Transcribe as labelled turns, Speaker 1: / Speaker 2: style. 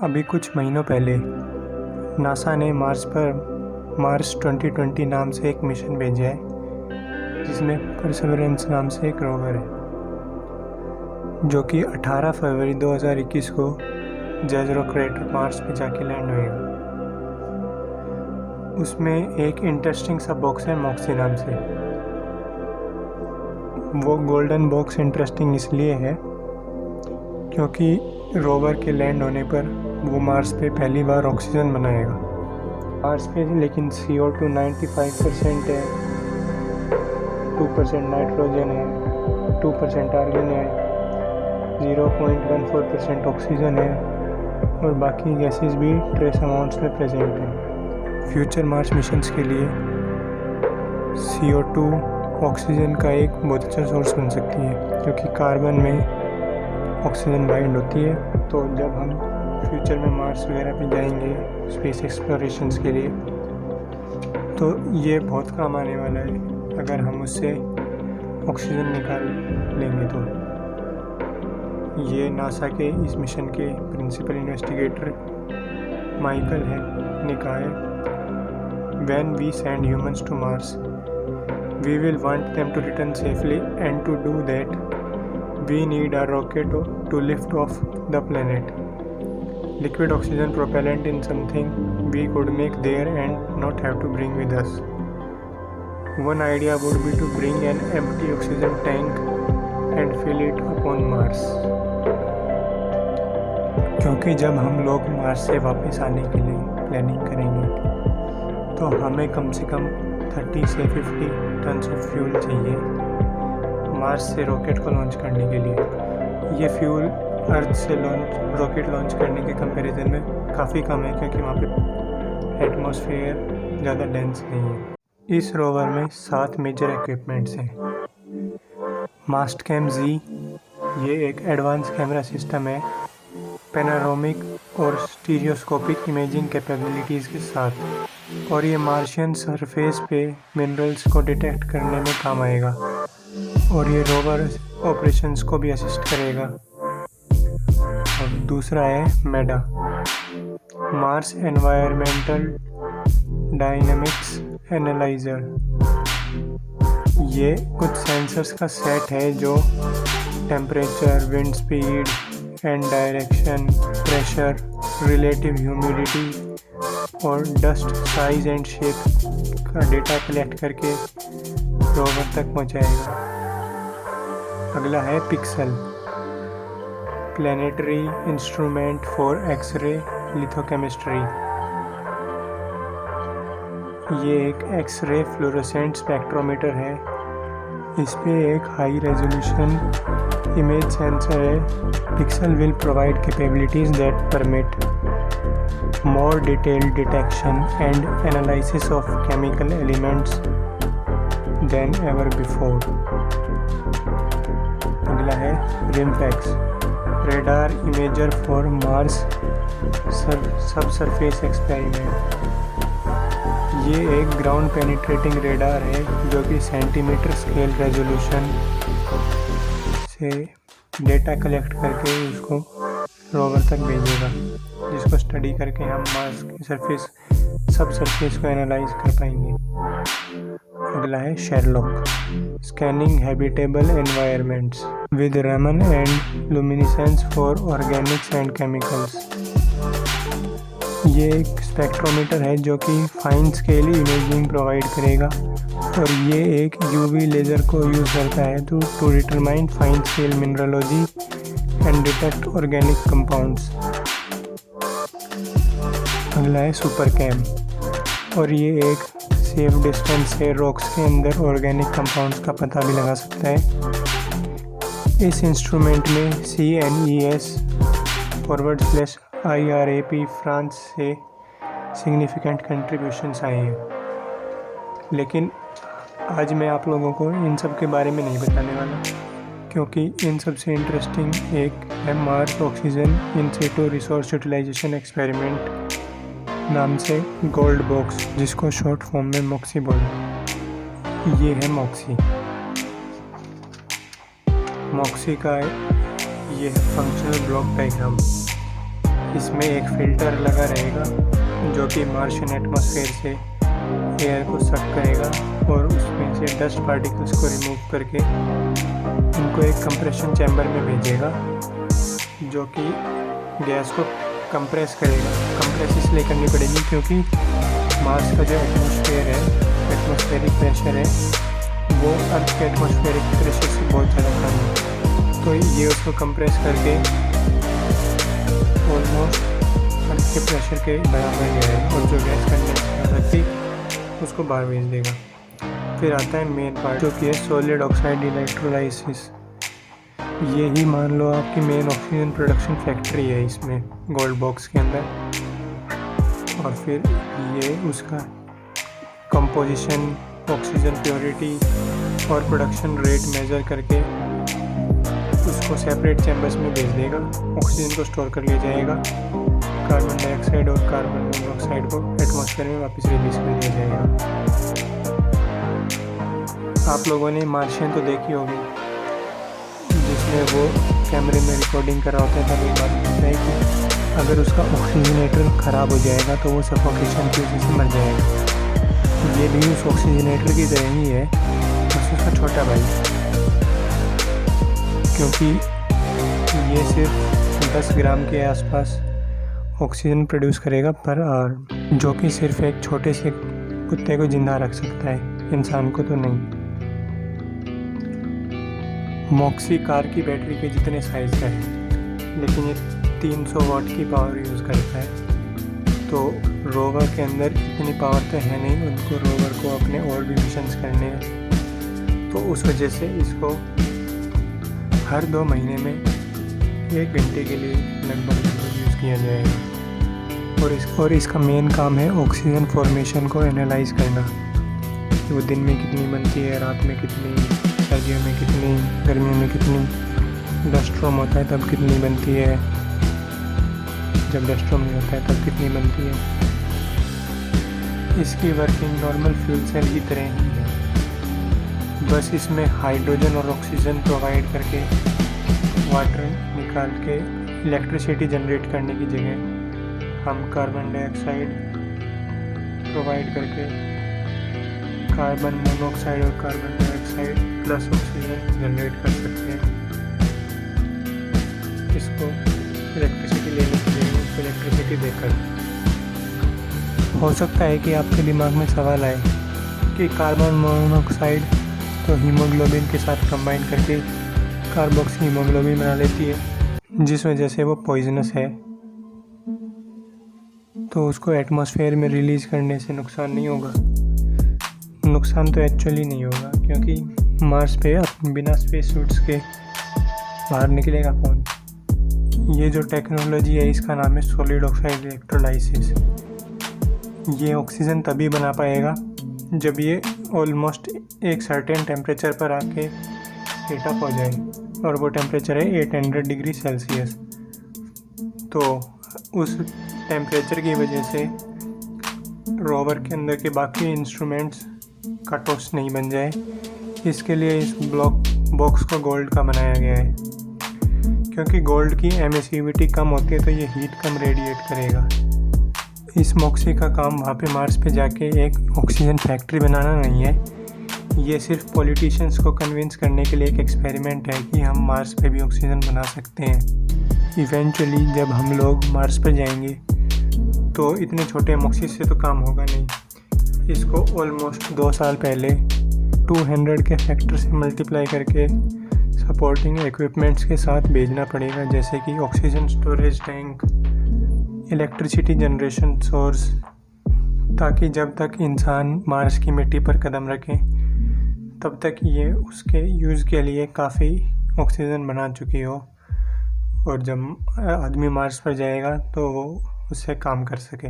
Speaker 1: अभी कुछ महीनों पहले नासा ने मार्स पर मार्स 2020 नाम से एक मिशन भेजा है, जिसमें परसेवरेंस नाम से एक रोवर है, जो कि 18 फरवरी 2021 को जेज़रो क्रेटर मार्स पे जाके लैंड होएगा। उसमें एक इंटरेस्टिंग सा बॉक्स है मॉक्सी नाम से। वो गोल्डन बॉक्स इंटरेस्टिंग इसलिए है क्योंकि रोवर के लैंड होने पर वो मार्स पे पहली बार ऑक्सीजन बनाएगा। मार्स पे लेकिन CO2 95% है, 2% नाइट्रोजन है, 2% आर्गन है, 0.14% ऑक्सीजन है और बाकी गैसेस भी ट्रेस अमाउंट्स में प्रेजेंट हैं। फ्यूचर मार्स मिशंस के लिए CO2 ऑक्सीजन का एक बहुत अच्छा सोर्स बन सकती है, क्योंकि कार्बन में ऑक्सीजन बाइंड होती है। तो जब हम फ्यूचर में मार्स वगैरह पे जाएंगे स्पेस एक्सप्लोरेशंस के लिए, तो ये बहुत काम आने वाला है अगर हम उससे ऑक्सीजन निकाल लेंगे। तो ये नासा के इस मिशन के प्रिंसिपल इन्वेस्टिगेटर माइकल ने कहा है, when we send humans to Mars we will want them to return safely, and to do that we need a rocket to lift off the planet. Liquid oxygen propellant is something we could make there and not have to bring with us. One idea would be to bring an empty oxygen tank and fill it upon Mars. क्योंकि जब हम लोग Mars से वापस आने के लिए planning करेंगे तो हमें कम से कम 30 से 50 टन ऑफ फ्यूल चाहिए मार्स से रॉकेट को लॉन्च करने के लिए। ये फ्यूल अर्थ से रॉकेट लॉन्च करने के कंपैरिजन में काफ़ी कम है, क्योंकि वहाँ पे एटमॉस्फेयर ज़्यादा डेंस नहीं है। इस रोवर में 7 मेजर इक्विपमेंट्स हैं। मास्टकैम-Z ये एक एडवांस कैमरा सिस्टम है, पैनोरामिक और स्टीरियोस्कोपिक इमेजिंग कैपेबिलिटीज़ के साथ, और ये मार्शियन सरफेस पे मिनरल्स को डिटेक्ट करने में काम आएगा, और ये रोवर ऑपरेशंस को भी असिस्ट करेगा। और दूसरा है मेडा, मार्स एनवायरमेंटल डायनामिक्स एनालाइजर। ये कुछ सेंसर्स का सेट है जो temperature, wind speed and direction, pressure, relative humidity और डस्ट साइज एंड शेप का डेटा कलेक्ट करके रोवर तक पहुंचाएगा। अगला है pixel, planetary instrument for x ray लिथोकेमिस्ट्री। ये एक एक्सरे फ्लोरोसेंट स्पेक्ट्रोमीटर है। इस पे एक हाई रेजोल्यूशन इमेज सेंसर है। Pixel will provide capabilities that permit more detailed detection and analysis of chemical elements than ever before. अगला है RIMFAX, radar imager for Mars subsurface experiment। ये एक ground penetrating radar है जो कि centimetre scale resolution से data collect करके उसको रोवर तक भेजेगा, जिसको स्टडी करके हम मार्स की सब सरफेस को एनालाइज कर पाएंगे। अगला है Sherlock, scanning habitable environments with Ramon and लुमिनिसेंस for Organics and chemicals. ये एक स्पेक्ट्रोमीटर है जो कि फाइन स्केल इमेजिंग प्रोवाइड करेगा, और ये एक UV लेज़र को यूज़ करता है to determine fine scale मिनरलोजी and detect organic compounds. अगला है सुपर कैम, और ये एक सेफ डिस्टेंस से रॉक्स के अंदर ऑर्गेनिक कंपाउंड्स का पता भी लगा सकता है। इस इंस्ट्रूमेंट में CNES /IRAP फ्रांस से सिग्निफिकेंट कंट्रीब्यूशंस आए हैं, लेकिन आज मैं आप लोगों को इन सब के बारे में नहीं बताने वाला, क्योंकि इन सब से इंटरेस्टिंग एक है Mars oxygen in situ resource utilisation experiment नाम से गोल्ड बॉक्स, जिसको शॉर्ट फॉर्म में मॉक्सी बोलते। ये है मॉक्सी का ये है फंक्शनल ब्लॉक डायग्राम। इसमें एक फिल्टर लगा रहेगा जो कि मार्शियन एटमॉस्फेयर से एयर को सक करेगा और उसमें से डस्ट पार्टिकल्स को रिमूव करके उनको एक कंप्रेशन चैम्बर में भेजेगा जो कि गैस को कंप्रेस करेगा। कंप्रेस इसलिए करनी पड़ेगी क्योंकि मार्स का जो एटमॉस्फेयर है, एटमॉस्फेरिक प्रेशर है, वो अर्थ के एटमॉस्फेरिक प्रेशर से बहुत ज़्यादा कम है। तो ये उसको कंप्रेस करके ऑलमोस्ट अर्थ के प्रेशर के बराबर गया है और जो गैस कंडेंस थी उसको बाहर भेज देगा। फिर आता है मेन पार्ट जो कि है सॉलिड ऑक्साइड इलेक्ट्रोलाइसिस। ये ही मान लो आपकी मेन ऑक्सीजन प्रोडक्शन फैक्ट्री है इसमें गोल्ड बॉक्स के अंदर। और फिर ये उसका कंपोजिशन, ऑक्सीजन प्योरिटी और प्रोडक्शन रेट मेजर करके उसको सेपरेट चैम्बर्स में भेज देगा। ऑक्सीजन को स्टोर कर लिया जाएगा, कार्बन डाइऑक्साइड और कार्बन मोनोऑक्साइड को एटमॉस्फेयर में वापस रिलीज कर दिया जाएगा। आप लोगों ने मार्शियन तो देखी होगी जिसमें वो कैमरे में रिकॉर्डिंग करा होता है, तब एक बात होता है कि अगर उसका ऑक्सीजनेटर ख़राब हो जाएगा तो वो सफोकेशन की वजह से मर जाएगा। ये भी उस ऑक्सीजनेटर की तरह ही है, बस उसका छोटा भाई, क्योंकि ये सिर्फ 10 ग्राम के आसपास ऑक्सीजन प्रोड्यूस करेगा पर आवर, जो कि सिर्फ एक छोटे से कुत्ते को जिंदा रख सकता है, इंसान को तो नहीं। मॉक्सी कार की बैटरी के जितने साइज़ का है, लेकिन ये 300 वाट की पावर यूज़ करता है। तो रोवर के अंदर इतनी पावर तो है नहीं, उनको रोवर को अपने और भी मिशंस करने हैं। तो उस वजह से इसको हर 2 महीने में 1 घंटे के लिए लगभग यूज़ किया जाएगा। और इसका मेन काम है ऑक्सीजन फॉर्मेशन को एनालाइज करना कि वो दिन में कितनी बनती है, रात में कितनी, सर्दियों में कितनी, गर्मियों में कितनी, डस्ट स्टॉर्म होता है तब कितनी बनती है, जब डस्ट स्टॉर्म नहीं होता है तब कितनी बनती है। इसकी वर्किंग नॉर्मल फ्यूल सेल की तरह ही है, बस इसमें हाइड्रोजन और ऑक्सीजन प्रोवाइड करके वाटर निकाल के इलेक्ट्रिसिटी जनरेट करने की जगह हम कार्बन डाइऑक्साइड प्रोवाइड करके कार्बन मोनोऑक्साइड और carbon dioxide plus oxygen generate कर सकते हैं। इसको इलेक्ट्रिसिटी लेने के लिए उसको इलेक्ट्रिसिटी देकर। हो सकता है कि आपके दिमाग में सवाल आए कि कार्बन मोनोऑक्साइड तो हीमोग्लोबिन के साथ कंबाइन करके कार्बोक्सी हीमोग्लोबिन बना लेती है, जिस वजह से वो पॉइजनस है, तो उसको एटमॉस्फेयर में रिलीज़ करने से नुकसान नहीं होगा। नुकसान तो एक्चुअली नहीं होगा, क्योंकि मार्स पे बिना स्पेस सूट्स के बाहर निकलेगा कौन। ये जो टेक्नोलॉजी है इसका नाम है सॉलिड ऑक्साइड इलेक्ट्रोलाइसिस। ये ऑक्सीजन तभी बना पाएगा जब ये ऑलमोस्ट एक सर्टेन टेम्परेचर पर आके हीट अप हो जाए, और वो टेम्परेचर है 800 डिग्री सेल्सियस। तो उस टेम्परेचर की वजह से रोवर के अंदर के बाकी इंस्ट्रूमेंट्स का टॉस नहीं बन जाए, इसके लिए इस बॉक्स को गोल्ड का बनाया गया है। क्योंकि गोल्ड की एमिसिविटी कम होती है तो ये हीट कम रेडिएट करेगा। इस मॉक्सी का काम वहाँ पे मार्स पे जाके एक ऑक्सीजन फैक्ट्री बनाना नहीं है, ये सिर्फ पॉलिटिशियंस को कन्विंस करने के लिए एक एक्सपेरिमेंट है कि हम मार्स पे भी ऑक्सीजन बना सकते हैं। इवेंचुअली जब हम लोग मार्स पर जाएंगे तो इतने छोटे मॉक्सी से तो काम होगा नहीं, इसको ऑलमोस्ट 2 साल पहले 200 के फैक्टर से मल्टीप्लाई करके सपोर्टिंग इक्विपमेंट्स के साथ भेजना पड़ेगा, जैसे कि oxygen storage tank, electricity generation source, ताकि जब तक इंसान मार्स की मिट्टी पर कदम रखे तब तक ये उसके यूज़ के लिए काफ़ी ऑक्सीजन बना चुकी हो, और जब आदमी मार्स पर जाएगा तो वो उससे काम कर सके।